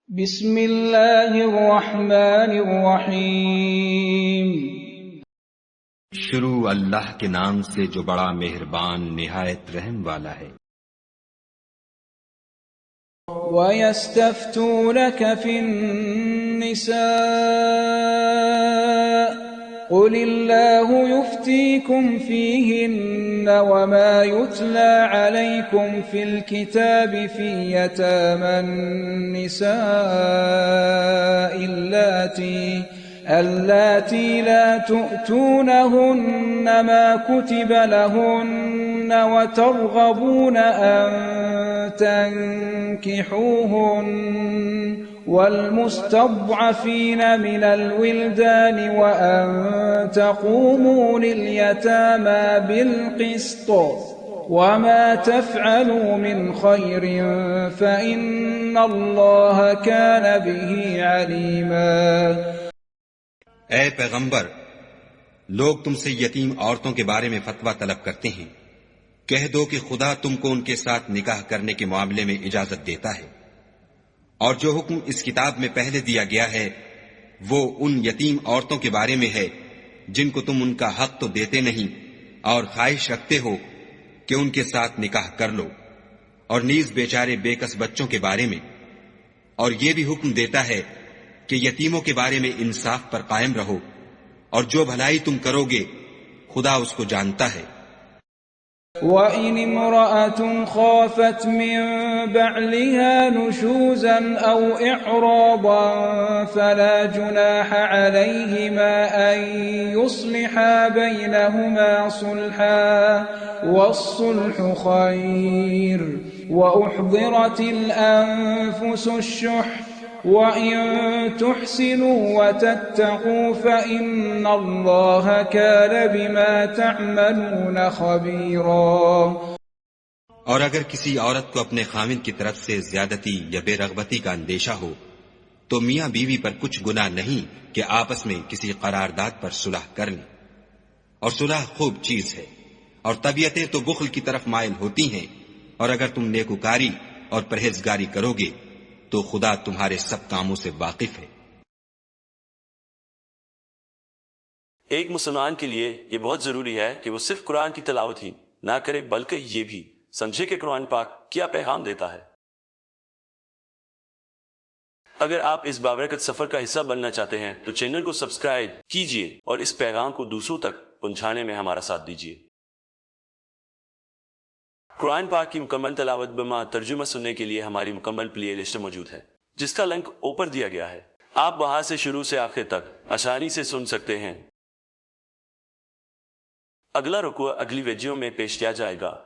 بسم اللہ الرحمن الرحیم۔ شروع اللہ کے نام سے جو بڑا مہربان نہایت رحم والا ہے۔ وَيَسْتَفْتُونَكَ فِي النِّسَاءِ قُلِ اللَّهُ يُفْتِيكُمْ فِيهِنَّ وَمَا يُتْلَى عَلَيْكُمْ فِي الْكِتَابِ فِي يَتَامَى النِّسَاءِ اللَّاتِي لَا تُؤْتُونَهُنَّ مَا كُتِبَ لَهُنَّ وَتَرْغَبُونَ أَن تنكحوهن والمستضعفين من الولدان وأن تقوموا لليتامى بالقسط وما تفعلوا من خير فإن الله كان به عليما۔ اے پیغمبر، لوگ تم سے یتیم عورتوں کے بارے میں فتویٰ طلب کرتے ہیں، کہہ دو کہ خدا تم کو ان کے ساتھ نکاح کرنے کے معاملے میں اجازت دیتا ہے، اور جو حکم اس کتاب میں پہلے دیا گیا ہے وہ ان یتیم عورتوں کے بارے میں ہے جن کو تم ان کا حق تو دیتے نہیں اور خواہش رکھتے ہو کہ ان کے ساتھ نکاح کر لو، اور نیز بیچارے بے کس بچوں کے بارے میں، اور یہ بھی حکم دیتا ہے کہ یتیموں کے بارے میں انصاف پر قائم رہو، اور جو بھلائی تم کرو گے خدا اس کو جانتا ہے۔ وَإِنِ امْرَأَةٌ خَافَتْ مِنْ بَعْلِهَا نُشُوزًا أَوْ إِعْرَاضًا فَلَا جُنَاحَ عَلَيْهِمَا أَنْ يُصْلِحَا بَيْنَهُمَا صُلْحًا وَالصُّلْحُ خَيْرٌ وَأُحْضِرَتِ الْأَنفُسُ الشُّحَّ وَإِن تُحْسِنُوا وَتَتَّقُوا فَإِنَّ اللَّهَ كَانَ بِمَا تَعْمَلُونَ خَبِيرًا۔ اور اگر کسی عورت کو اپنے خاوند کی طرف سے زیادتی یا بے رغبتی کا اندیشہ ہو تو میاں بیوی پر کچھ گناہ نہیں کہ آپس میں کسی قرارداد پر صلح کر لیں، اور صلح خوب چیز ہے، اور طبیعتیں تو بخل کی طرف مائل ہوتی ہیں، اور اگر تم نیکوکاری اور پرہیزگاری کرو گے تو خدا تمہارے سب کاموں سے واقف ہے۔ ایک مسلمان کے لیے یہ بہت ضروری ہے کہ وہ صرف قرآن کی تلاوت ہی نہ کرے بلکہ یہ بھی سمجھے کہ قرآن پاک کیا پیغام دیتا ہے۔ اگر آپ اس بابرکت سفر کا حصہ بننا چاہتے ہیں تو چینل کو سبسکرائب کیجئے اور اس پیغام کو دوسروں تک پہنچانے میں ہمارا ساتھ دیجئے۔ قرآن پاک کی مکمل تلاوت بما ترجمہ سننے کے لیے ہماری مکمل پلے لسٹ موجود ہے جس کا لنک اوپر دیا گیا ہے، آپ وہاں سے شروع سے آخر تک آسانی سے سن سکتے ہیں۔ اگلا رکوع اگلی ویڈیو میں پیش کیا جائے گا۔